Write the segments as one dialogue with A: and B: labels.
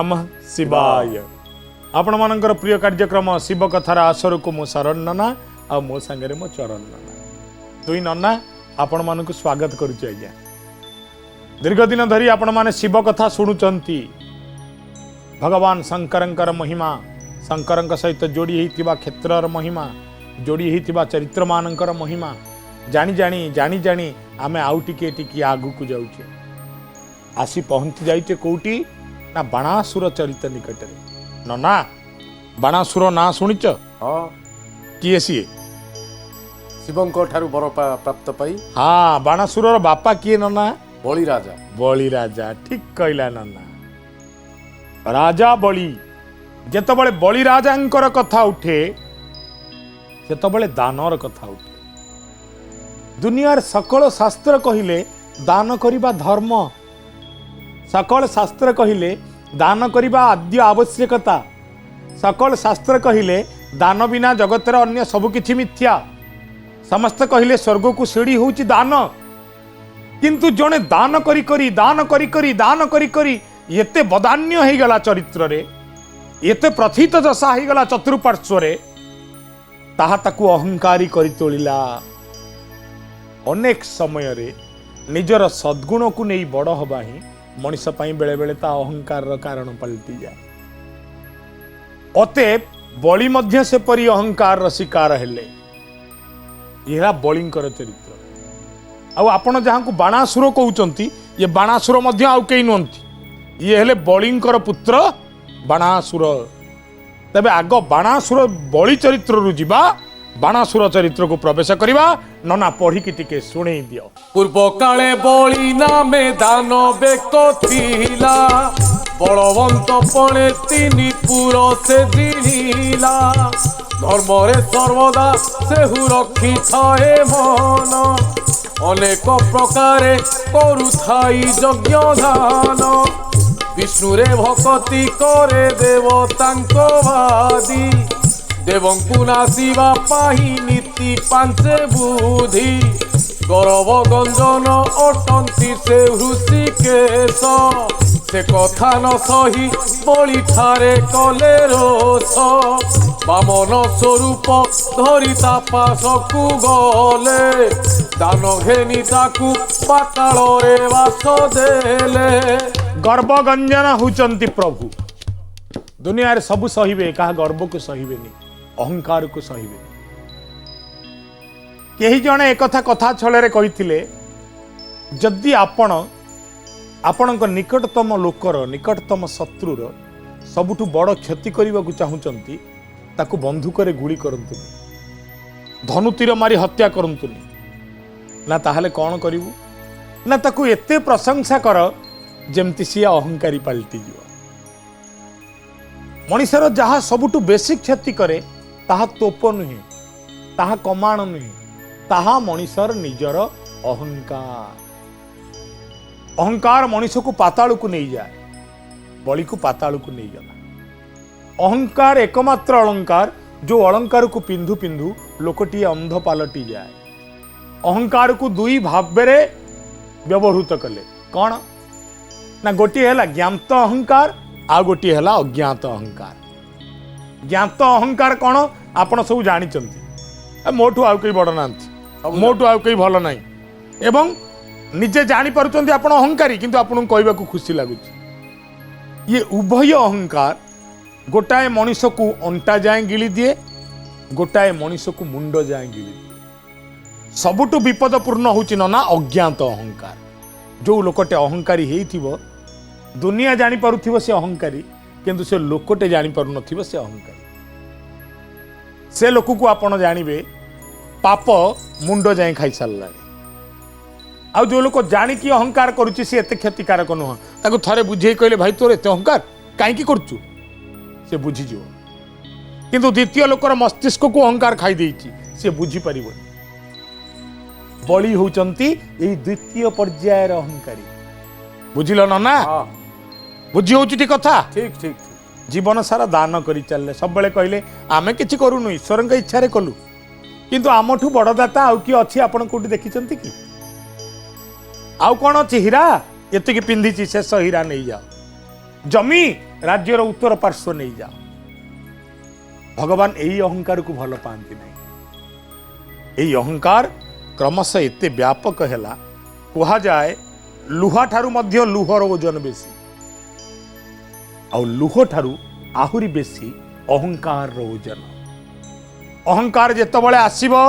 A: नमः शिवाय। आपण मानकर प्रिय कार्यक्रम शिव कथार आसर को मो शरण नना आ मो संगे मो चरण नना दुई नना आपण मान स्वागत करुच्ची आज्ञा। दीर्घ दिन धरी आपण माने शिव कथा शुणुचंती। भगवान शंकरंकर महिमा, शंकरंक सहित जोड़ी होइतिबा क्षेत्रर महिमा, जोड़ी होइतिबा चरित्र मानकर महिमा जानी जानी जानी जानी आमे आउ टिके टिके आगु को जाउछे। आसी पहुंची जाइते कोउटी ना बाणासुर चरित निकट रे। नना बाणासुर ना शुणिच?
B: हाँ
A: किए सीए?
B: शिवंको ठारू बर प्राप्त पाई।
A: हाँ बाणासुर बापा किए नना?
B: बलि राजा।
A: बलि राजा, ठीक कहला नना। राजा बलि जेतबळे बलि राजांकर कथा उठे सेतबळे दानर कथा उठे। दुनियार सकल शास्त्र कहिले दान करिबा धर्म, सकल शास्त्र कहिले दान करिबा आद्य आवश्यकता, सकल शास्त्र कहिले दान बिना जगतर अन्य सबु किछि मिथ्या। समस्त कहिले स्वर्ग को सीढ़ी होउची दान, किंतु जने दान करी करी दान करी करी दान करी करी एते बदान्य हो गला चरित्र रे, एते प्रथित दशा हो गला चतुर्पार्श्व रे, ताहा ताकू अहंकारी करी तोलिला। अनेक समय रे निजर सद्गुण को नहीं बड़ हवा ही मनीष पाई बेले बेले ता अहंकार कारण पलटि जाए। अतएव बलि मध्य से परी अहंकार शिकार हेले। यह बलिंकर चरित्र। आउ आपण जहाँ को बाणासुर कहउचंती, ये बाणासुर मध्य आउ केही नुहंती, ये हेले बलिंकर पुत्र बाणासुर। तबे आग बाणासुर बलि चरित्र रु जिबा, बाणासुर चरित्र को प्रवेश करिबा। नना पढ़ी की टिके सुनै दियो।
B: पूर्व काले बलि नामे दानवे थिला, बलवंत पणे तिनि पुर से दिला। धर्म रे सर्वदा सेहु रखी थाए मन, अनेक प्रकारे करुथाई यज्ञ दान। विष्णु रे भक्ति करे देवतांको वादी, देवंकु नासिबा पाही नीति पांचे बुद्धि। गौरव गंजन अटंती से ऋषिकेश, से कथा न सही बलि ठारे कले रोष। बामन स्वरूप धरी तापासकु गले, दान घेनी ताकू पाताल रे वास देले।
A: गर्व गंजन होचंती प्रभु। दुनिया रे सब सहिबे, कहा गर्व को सहिबेनी, अहंकार को सहिबेनी। केही जणे एक कथा छले रे कहिथिले, जदि आपणक निकटतम लोकर, निकटतम शत्रुर सबुठु बड़ क्षति करने को चाहूचंती, ताकू बंधुक रे गुली करंतुनी, धनु तीर मारी हत्या करंतुनी ना। ताहले कौन करिवु ना, ताकू एते प्रशंसा कर जेमती सी अहंकारी पलटि जीव। मनीषर जहाँ सबुठु बेसी क्षति करे ताहा तोप नुहे, ताहा कमाण नुहे, ताहा मनीषर निजर अहंकार। अहंकार मनीष को पाताल को नहीं जाए, बलि को पाताल को नहीं गला। अहंकार एकमात्र अलंकार जो अलंकार को पिंधु पिंधु लोकटी अंध पालटि जाए। अहंकार को दुई भावे व्यवहृत कले। कौन ना, गोटे है ज्ञात अहंकार, आ गोटे है अज्ञात अहंकार। ज्ञात अहंकार कौन आपण सब जानी, मोठू आउ कई बड़ ना, मोठू आउ कई भल ना, एवं निजे जानी पारुचंती आपण अहंकारी, किंतु आपन कहबा को खुशी लागुची। ये उभय अहंकार गोटाए मनीष को अंटा जाए गिली दिए, गोटाए मनीष को मुंड जाए गिली दिए। सबुठु विपदपूर्ण होची ना अज्ञात अहंकार। जो लोकटे अहंकारी हेइथिबो, दुनिया जानी पारुथिबो से अहंकारी, किंतु से लोकटे जानी पारु नथिबो से अहंकारी। से लोक को आपण जानिबे पाप मुंड जाए खाई सारला। आ जो लोक जानिकी अहंकार करुच्ची सी एते क्षतिकारक नुह, ताको थरे बुझे कहले भाई तोर एते अहंकार काईकी करचु, से बुझीजिव। किंतु द्वितीय लोकर मस्तिष्क को अहंकार खाई देइची, से बुझी परिबो। बलि होचंती एई द्वितीय पर्यायर अहंकारी। बुझिल ना? बुझी होची ठी कथा।
B: ठीक ठीक।
A: जीवन सारा दान करी चलले, सब बेले कहले आमे किछि करूनु, ईश्वर के इच्छा रे कलु, किंतु आमठू बड़ दाता आउ कि अछि? आपण कोठी देखिचंती कि? आउ कौन अच्छी हीरा ये पिंधि शेष हीरा नहीं जाओ। जमी राज्यर उत्तर पार्श्व नहीं जाओ। भगवान यही अहंकार को भल पाती नहीं। यही अहंकार क्रमशः एते व्यापक है कह जाए लुहा ठारू मध्य लुहर ओजन बेसी आ लुह ठारू आहुरी बेसी अहंकार ओजन। अहंकार जेतबेले आसीबो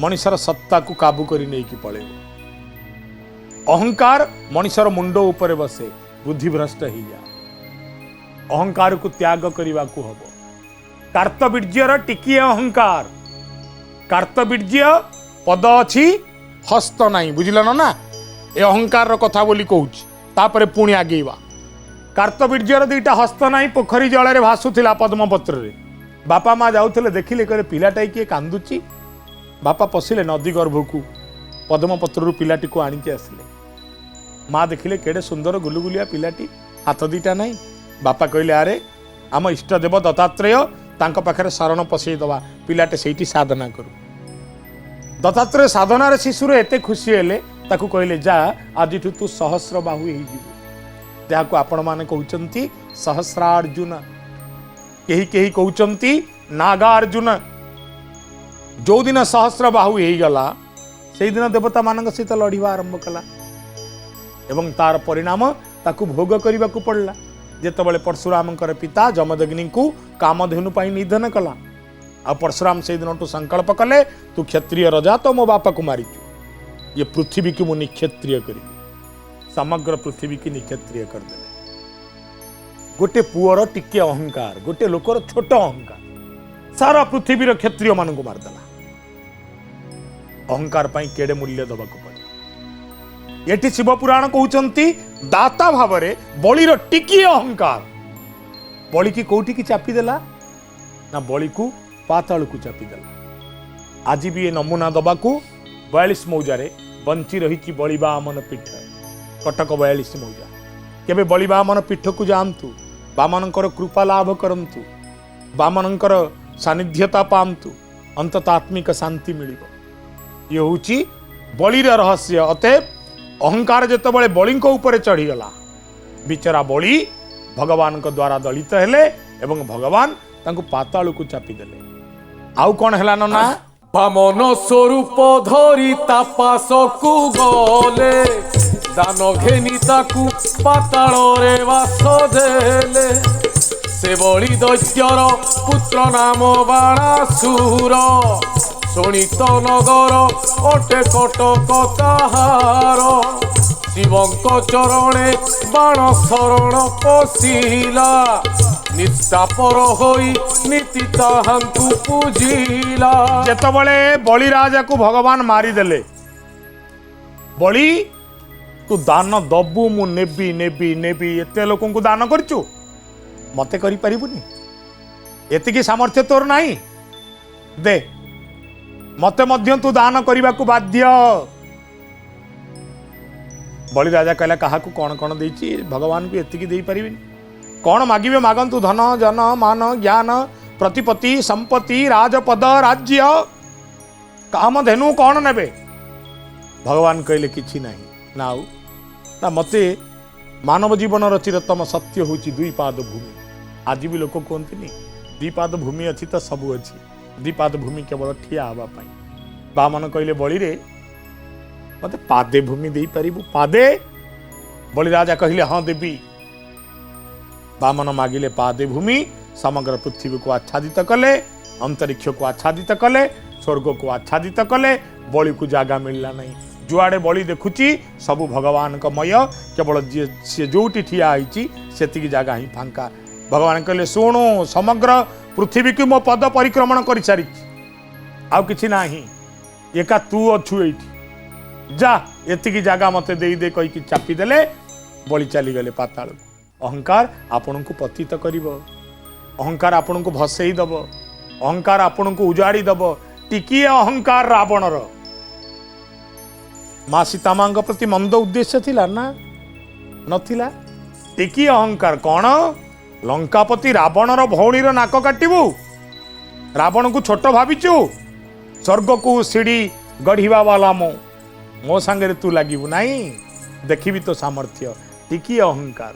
A: मनुष्यर सत्ता को काबू करी नहीं कि पळेबो। अहंकार मनुष्यर मुंड उपरे बसे बुद्धिभ्रष्ट ही जा। अहंकार को त्याग करने को हम। कार्तवीर्यर टिकिए अहंकार। कार्तवीर्य पद अच्छी हस्त नहीं बुझल ना ये अहंकार कथा बोली कहूँ पुणी आगेवा। कार्तवीर्यर दुईटा हस्त नहीं पोखरी जल में भासुला पद्मपत्र रे। बापा माँ जाऊले देखिले कहले पिलाटाई किए कांदुची। बापा पशिले नदी गर्भ को पद्मपत्र पिलाटी को आणिकी आसिले। माँ देखिले केड़े सुंदर गुलुगुलिया पिलाटी हाथ दीटा नहीं। बापा कहले अरे आम इष्टदेव दत्तात्रेय तांको पाखरे शरण पसई दवा पिलाटे सेठी साधना करू। दत्तात्रेय साधनार शिशुर एते खुशी हेले ताकू कहले जा आज तू सहस्र बाहु जहाँ आपण माने कहउचंती सहस्रार्जुन केही केही कहउचंती नागार्जुन। जो दिन सहस्र बाहु गला से दिन देवता मान सहित लड़वा आरंभ कला एवं तार परिणाम ताकू भोग करने को पड़ला। जेतबले परशुराम पिता जमदग्नि को कामधेनु निधन कला आ परशुराम से दिन संकल्प कले तू क्षत्रिय रजा तो मो बापा को मारिचु ये पृथ्वी की मु निक्षत्रिय करी। समग्र पृथ्वी की निक्षत्रिय करदे। गोटे पुअर टिके अहंकार गोटे लोकर छोट अहंकार सारा पृथ्वीर क्षत्रिय मान को मारदेला। अहंकार पाई केड़े मूल्य दबाक पड़े। ये शिवपुराण कहते दाता भावरे बलिर टिकिए अहंकार बलि की कौटी की चापीदेला ना बलि को पाताल को चापीदेला। आज भी ये नमूना दबाकू 42 मौजारे बंची रही बलि बामन पीठ कटक 42 मौजा। केबे बलि बामन पीठ को जातु बामनकर कृपा लाभ करंतु बामनकर सानिध्यता पांतु अंततात्मिक शांति मिलिबो। ये होची बलिर रहस्य। अतएव अहंकार जेतबेले बलिंक ऊपर चढ़ीगला बिचरा बलि भगवान को द्वारा दलित हेले एवं भगवान तांको पाताल को चापी देले। आउ कौन हेला ना
B: बामन स्वरूप धरी तापास को गले दान घेनी ताकू पाताल रे वास देले। से बलि दैत्यर पुत्र नाम बाणासुर शोणित नगर अटे कटक ताहार शिवंक चरणे बाण शरण पशिला निष्ठापर होई नीति ताहांकु पूजिला।
A: जेतबेले बलि राजा को भगवान मारिदेले बलि तू दान दबु मु नेबी नेबी नेबी एते लोक को दान करचु मते करि परिबुनी एतिकी सामर्थ्य तोर नाही दे मते मध्य तू दान करने को बाध्य। बलि राजा कहला कहा कौन कौन देची भगवान को एतिकी दे परिबिनी कौन मागिबे मागंतु धन जन मान ज्ञान प्रतिपत्ति संपत्ति राजपद राज्य काम धेनु कौन नेबे। भगवान कहले किछि नाही नाउ ना मते मानव जीवन चिरतम सत्य होची दुई पाद भूमि। आज भी लोक कहते दुई पाद भूमि अच्छी तो सबू अच्छी द्विपाद भूमि केवल ठिया हवा पाई। बामन कहले बलि रे मते पादे भूमि दे पारिबु पादे। बलि राजा कहले हाँ देवी। बामन मागिले पादे भूमि समग्र पृथ्वी को आच्छादित कले अंतरिक्ष को आच्छादित कले स्वर्ग को आच्छादित कले। बलि को जागा मिलला नहीं जुआड़े बलि देखुची सबु भगवान का मय केवल सी जोटी ठिया होती से जगह ही फांका। भगवान कहले शुणु समग्र पृथ्वी की मो पद परिक्रमण कर सारी आउ किछि नाही एका तू अच्छु एठी जा एतिकी जगह मते दे दे कही चापी देले बलि चली गले पाताल। अहंकार आपण को पतित करिवो अहंकार आपण को भसई दब अहंकार आपण को उजाड़ी दब। टिकिए अहंकार रावणर माँ सीतामा प्रति मंद उद्देश्य थिला ना नथिला। टिकिए अहंकार कौन लंकापति रावणर भौणीर नाक काटिबू रावण को छोट भाविचु स्वर्ग को सीढ़ी गढ़िवा वाला मो सांगे तू लगिबू नहीं देखिबी तो सामर्थ्य। टिकिए अहंकार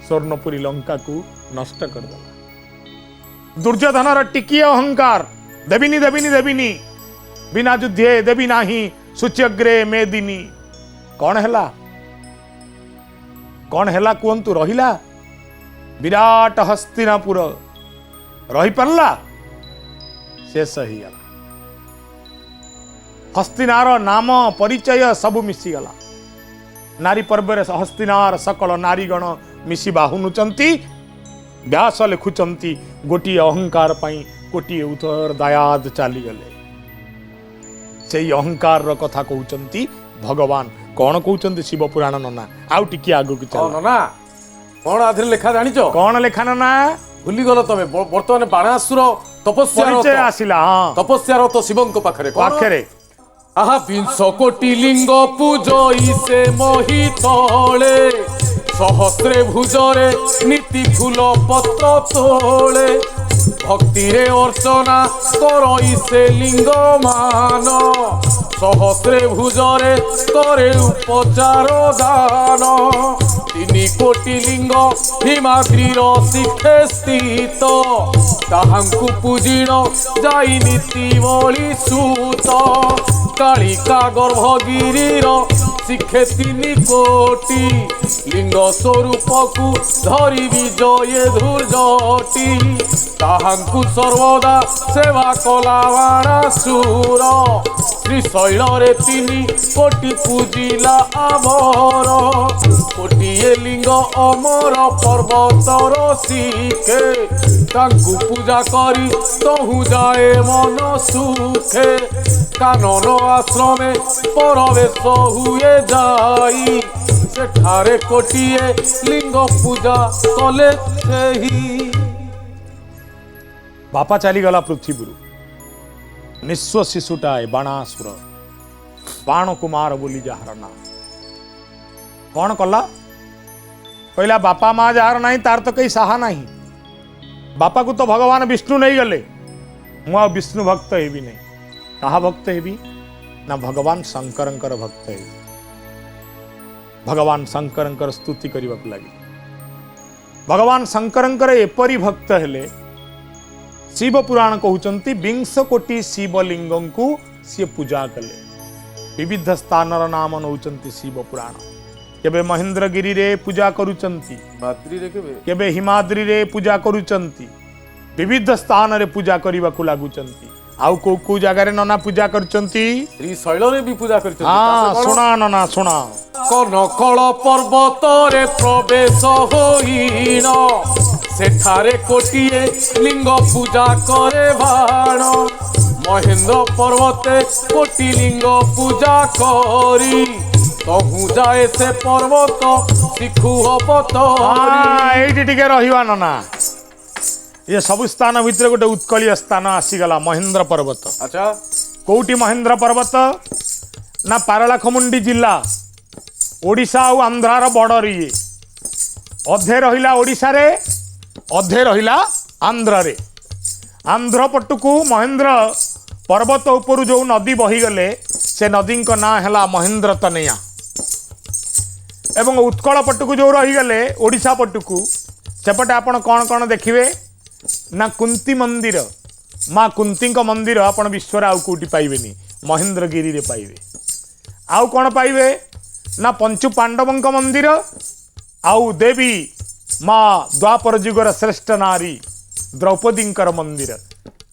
A: स्वर्णपुरी लंका को नष्ट करदेला। दुर्योधन टिकिए अहंकार देविनी देविनी देविनी बिना युद्धे देवी नाही सूच्यग्रे मेदिनी। कौन हैला कहतु रहिला विराट हस्तिनापुर रही पारला शेष ही गला। हस्तिनार नाम परिचय सब मिशीगला। नारी पर्व हस्तिनार सकल नारीगण मिशी बाहुनुचंती व्यास लिखुचंती गोटी अहंकार पाई कोटी उत्तर दायाद चलीगले। से अहंकार कथा कहते भगवान कौन कहते शिव पुराण नना आउ टिके आगु की चल
B: नना कौन आधे लेखा जानिच
A: कौन लेखा नना
B: भूली गल तमे वर्तमान बाणासुर तपस्या
A: आसिला हाँ
B: तपस्यारत शिवंक पाखरे
A: पाखरे
B: आहा 20 कोटी लिंग पूजई से मोहि तले सहस्रे भुजरे नीति फूल पत्र तोले भक्ति रे अर्चना करई से लिंग मान सहस्रे भुजरे करे उपचार दान 3 कोटी लिंग हिमाद्रीर शिखे स्थित ताहांकु पूजिण जाई नीति बळी सूत कालिका गर्भगिरीर शिखे 3 कोटी लिंग स्वरूप को धरी विजय धूर्जटी ताहांकु सर्वदा सेवा कला बाणासुर श्रीशैल रे 3 कोटी पूजिला आमर कोटिए लिंग अमर पर्वतर शिखे तांकु पूजा करी तहु जाए मन सुखे कानन आश्रमे परवेश हुए जाई सेठारे कोटिए लिंग पूजा कले सेही।
A: बापा चलीगला पृथ्वी निस्व शिशुटाए बाणासुर बाण कुमार बोली जार ना कौन कला कहला बापा माँ जार नहीं तार तो कहीं साहा नहीं बापा को तो भगवान विष्णु नहीं गले मु विष्णु भक्त हेबी नहीं कहा भक्त हेबी ना भगवान शंकरंकर भक्त हेबी भगवान शंकरंकर स्तुति करने को लगे भगवान शंकरंकर एपरी भक्त हेले शिव पुराण कहते 20 कोटी शिवलिंग को सी पूजा कले विविध स्थान नाम नौचंती शिव पुराण केबे महेंद्रगिरी रे पूजा करुचंती केबे हिमाद्री रे पूजा करुचंती विविध स्थान रे पूजा करने को लागुचंती आउ को जगार नना पूजा करचंती
B: श्रीशैल रे भी पूजा करचंती।
A: हाँ सुना नना सुना
B: कनकल पर्वत रे प्रवेश होइण सेठारे कोटिए लिंग पूजा करे बाण महेंद्र पर्वते कोटी लिंग पूजा करी तहु जाए से पर्वत शिखु
A: एठी टिके रहिवा नना ये सब स्थान भितर गोटे उत्कलीय स्थान आसीगला महेंद्र पर्वत।
B: अच्छा
A: कोउटी महेंद्र पर्वत ना पारलाखमुंडी जिला ओडिशा और आंध्रार बॉर्डर ये अधे रहिला ओडिशा रे अधे रहिला आंध्र रे आंध्र पटकू महेंद्र पर्वत उपरु जो नदी बहीगले से नदी का ना है महेंद्र तनया एवं उत्कल पटकू जो रहीगले ओडिशा पटकू सेपटे आपण कौन कौन देखिए ना कुंती मंदिर माँ कुंती मंदिर आपण विश्वर आउ कौटी पाइबेनी महेंद्रगिरी रे पाइबे आउ कौन पाइबे ना पंचु पांडवों मंदिर आउ देवी माँ द्वापर जुगर श्रेष्ठ नारी द्रौपदींकर मंदिर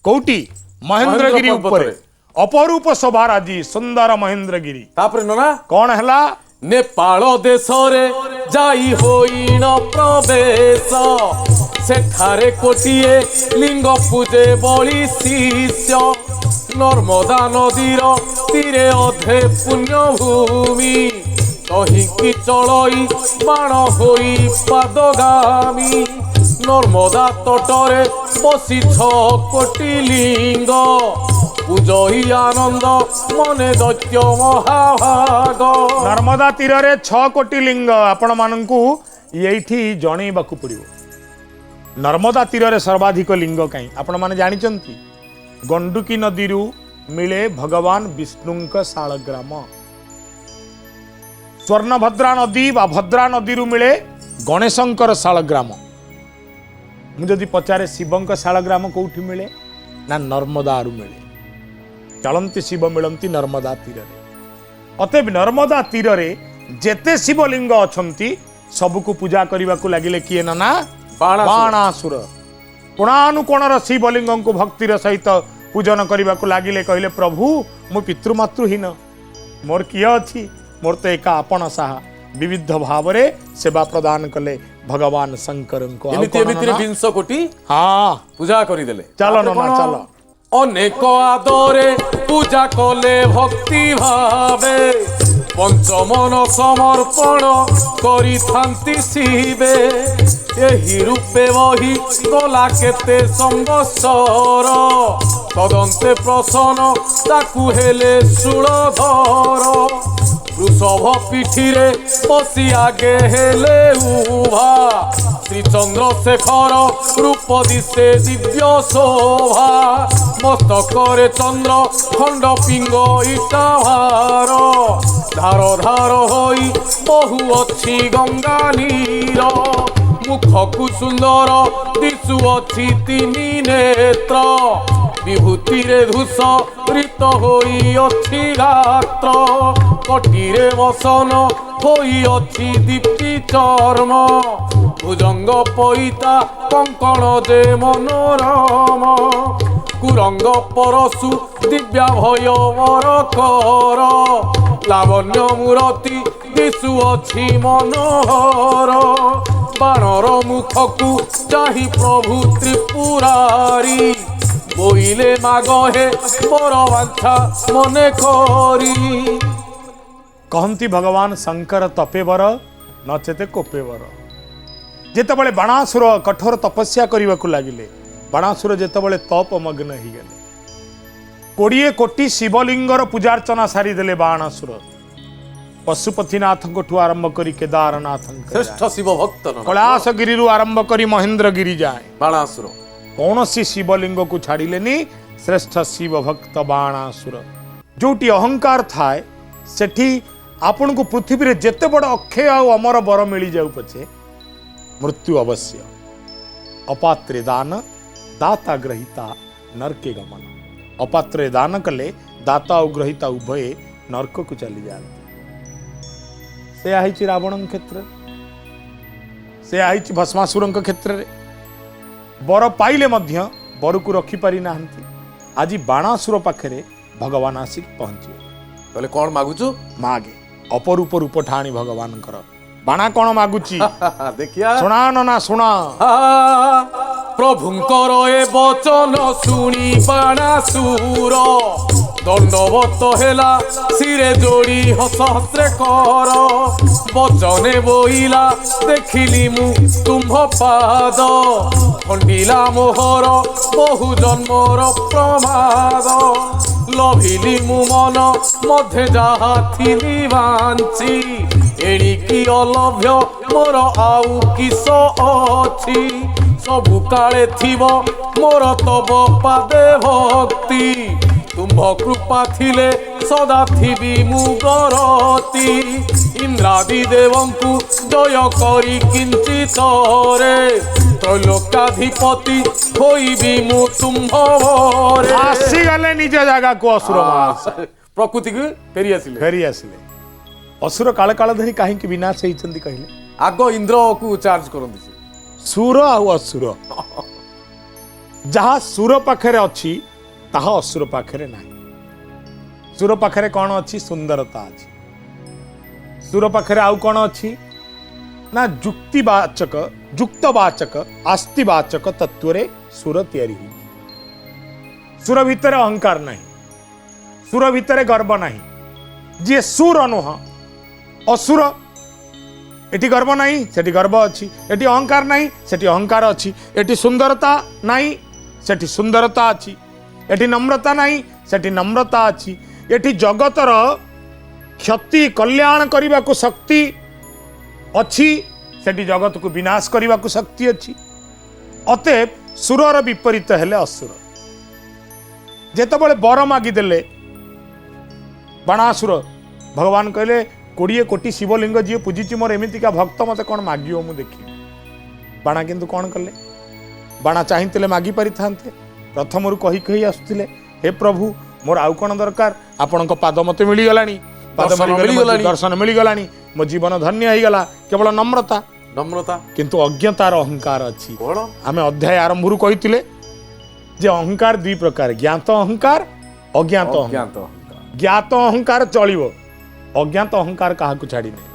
A: कौटी महेंद्रगिरी ऊपर अपरूप शोभाराजी सुंदर महेंद्रगिरी
B: तापर नना
A: कौन है
B: नेपाल देश रे जाई होइण प्रवेश सेठारे कोटिए लिंग पूजे बड़ी शिष्य नर्मदा नदीर तीरे अधे पुण्य भूमि कहीं चलई बाण होई पादगामी नर्मदा तटरे बसी 6 कोटी लिंग पूजई आनंद मने दैत्य महाभाग
A: नर्मदा तीर रे 6 कोटी लिंग आपण मानकू येठी जणैबाकू पड़िबो नर्मदा तीर रे सर्वाधिक लिंग कहीं आपण माने जानिचंती गंडुकी नदीरू मिले भगवान विष्णुंक शालग्राम स्वर्णभद्रा नदी बा भद्रा नदीरू मिले गणेशंकर शालग्राम मुझे पचारे शिवंक शालग्राम कौटी मिले ना नर्मदारू मिले चलती शिव मिलती नर्मदा तीर अतएव नर्मदा तीर जेते शिवलिंग अछंती सबको पूजा करने को लगिले किए ना बाणासुर कोणानुकोणर शिवलिंग को भक्तिर सहित पूजन करने को लगिले कहले प्रभु मु पितृमातृहीन मोर किए अच्छी मोर तो एका आपण साहा विविध भाव सेवा प्रदान कले भगवान शंकर को
B: विंश कोटी
A: हाँ
B: पूजा करदेले
A: चलो ना चलो
B: अनेक आदरे पूजा कले भक्ति भावे पंचमन समर्पण करिथांती शिवे एही रूपे वही गला केते संवत्सर तदंते प्रसन्न ताकू हेले शूलधर वृषभ पिठिरे बसी आगे हेले उभा श्री चंद्रशेखर रूप दिशे दिव्य शोभा मस्तकरे चंद्र खंड पिंग इटा भार धार धार होई बहु अच्छी गंगा नीर मुखकु सुंदर दिशु अच्छी तीनी नेत्र विभूति रे धूस ऋत होई अच्छी गात्र कटिरे वसन होई अच्छी दीप्ति चर्म भुजंग पैता कंकण जे मनोरम कुरंग परशु दिव्या भय वर कर लावण्य मूर्ति दिशु अच्छी मनोहर बाणर मुखकु चाही प्रभु त्रिपुरारी बोइले माग हे मोर वांछा मने करी
A: कहती भगवान शंकर तपेवर नचेते कोपेवर जेतबले बाणासुर कठोर तपस्या करने को लगिले बाणासुर जेतबले तपमग्न हो गले 20 कोटी शिवलिंगर पूजार्चना सारी देले बाणासुर पशुपतिनाथ ठू आरंभ करी केदारनाथ
B: श्रेष्ठ शिव भक्त
A: कैलासगिरी आरंभ करी महेंद्रगिरी जाए
B: बाणासुर
A: कौन सी शिवलिंग को छाड़िलेनी श्रेष्ठ शिव भक्त बाणासुर जोटी अहंकार थाए सेठी आपण को पृथ्वी रे जेते बड़ अक्षय आ अमर बर मिली जाऊ पछे मृत्यु अवश्य अपात्रे दान दाता ग्रहिता नरके गमन अपात्रे दान कले दाता और ग्रहिता उभय नरक को चली जाते से आईची रावण क्षेत्र से आईची भस्मासुर क्षेत्र रे बर पाइले मध्य बर को रखी पारि नाहंती आज बाणासुर पाखरे भगवान आसिक पहुंचे
B: बोले कौन मागुचु
A: मागे अपरूप रूप ठाणी भगवान बाणा कौन मागुची
B: देखिया
A: सुना ना सुना
B: प्रभुंकर ए वचन शुणी बाणासुर दंडवत हेला सिरे जोड़ी हसहस्रे कर वचने बोइला देखिली मु तुम्भ पाद खंडिला मोहर बहु जन्मर प्रमाद लभिली मु मन मध्य जहा थिली बांची एणिकी अलभ्य मोर आउ किस अछि सबु काले थिव मोर तब पादे भक्ति तुम्भ कृपा थिले सदा थिबी मु गरती इंद्रादि देवंकु जय करी किंचित रे त्रैलोक्याधिपति होइबी मु तुम्भ रे
A: आसी गले निज जगह को असुर
B: प्रकृति को फेरी आसिले
A: असुर काल काल धरी काहे कि विनाश होइचंदी कहले
B: आगो इंद्र को चार्ज करंदी
A: सुर आ असुर जहा सुर पाखरे अछि ताहा असुर पाखरे नाही सुर पाखरे कौन अच्छी सुंदरता अच्छी सुर पाखरे आउ कौन अच्छी ना जुक्तिवाचक जुक्तवाचक आस्तिवाचक तत्व रे सुर तैयारी हुई सुर भितर अहंकार नहीं सुर भितर गर्व नहीं जी सुर नुह असुर एटी गर्व नहीं सेठी गर्व अच्छी एटी अहंकार नहीं सेठी अहंकार अच्छी एटी सुंदरता नहीं सेठी सुंदरता अच्छी एटी नम्रता नहीं सेठी नम्रता अच्छी एटी जगतर क्षति कल्याण करने को शक्ति अच्छी सेठी जगत को विनाश करने को शक्ति अच्छी अतएव सुरर विपरीत हेले असुर जेतबले बर मागिदेले बाणासुर भगवान कहले कोड़े कोटी शिवलिंग जी पूजिची मोर एमतीका भक्त मत कौन मागिव मु देखी बाणा किंतु कौन कले बाणा चाहिए मागी पारि था प्रथम कही कही आसुले हे प्रभु मोर आउ कौन दरकार आपण पाद मत मिलगला दर्शन मिलगला मो जीवन धन्य होगला केवल नम्रता
B: नम्रता
A: किंतु अज्ञतार अहंकार अच्छी आम अध्याय आरंभ कही जे अहंकार दुई प्रकार ज्ञात अहंकार अज्ञात अहंकार ज्ञात अहंकार चलो अज्ञात अहंकार क्या छाड़ी नहीं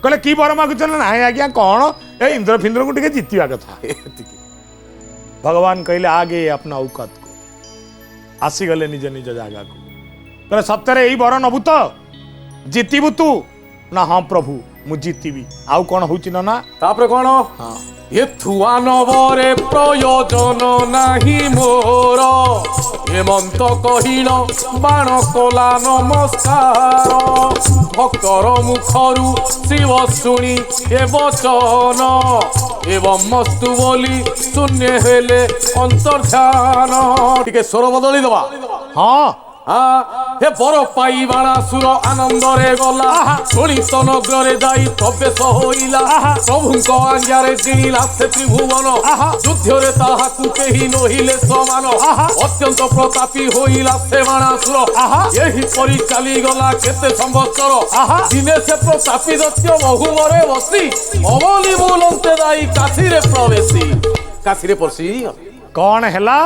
A: कहले कि वर मागुच ना आज्ञा कौन ए इंद्र फिंद्र को टिके जितवा कथा भगवान कहले आगे अपना औकात को आसीगले निज निज जगह को कहले सत्य यही वर नबु तो जितबु तू ना हाँ प्रभु मु जितबी आउ कौन हूँ ना
B: तापरे कौन
A: हाँ
B: ये थुआ नवरे प्रयोजन नाही मोर हेमंत कहिल बाण कला नमस्कार भक्तर मुखरु शिव शुणी ए वचन एवं मस्तु बोली शून्य हेले अंतर्ध्यान टिके स्वर बदली दबा
A: हाँ
B: हे बर पाई बाणासुर आनंदरे गला शोणित नगरे जाई प्रवेश होइला प्रभुंक आज्ञारे जिणिला से त्रिभुवन युद्धरे ताहाकु केही नहिले समान अत्यंत प्रतापी होइला से बाणासुर एही परि चाली गला केते संवत्सर दिने से प्रतापी दत्य बहुमरे बसी अमली मूलंते जाई काशीरे प्रवेशी काशीरे पसी
A: कौन हैला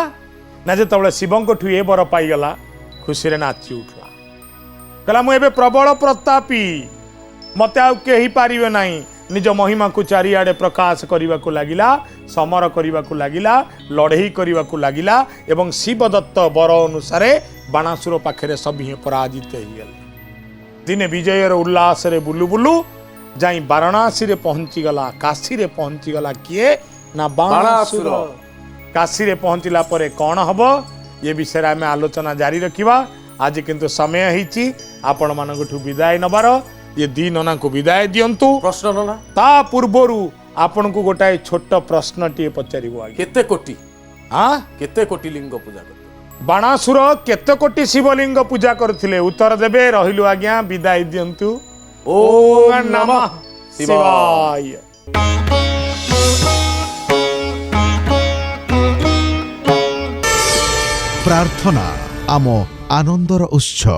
A: ना जेतबले शिवंक ठु ए बर पाई गला खुशी नाची उठला कहला मुझे प्रबल प्रतापी मत आउ कही पारे ना निज महिमा को चारिआडे प्रकाश करने को लगिला समर करने को लगिला लड़ई करने को लगिला एवं शिवदत्त बर अनुसार बाणासुर पाखे सभी पराजित हो गले दिने विजयर उल्लास रे बुलु बुलु जाई वाराणसी रे पहुंची गला काशी रे पहुंची गला किए ना बाणासुर काशी रे पहुंचला परे कौन हबो ये विषय आम आलोचना जारी रखा आज किंतु समय होती आपण मानू विदाय नबार ये दी नना को विदाय दिंतु
B: प्रश्न नना
A: ता पूर्वर आपण को गोटाए छोट प्रश्न टी पचार
B: केते कोटी
A: हाँ
B: केते कोटी लिंग पूजा करते
A: बाणासुर केते कोटी शिवलिंग पूजा करथिले उत्तर देबे रहिलु आज्ञा विदाय दिंतु ओम नमः शिवाय।
C: प्रार्थना आम आनंदर उत्सव।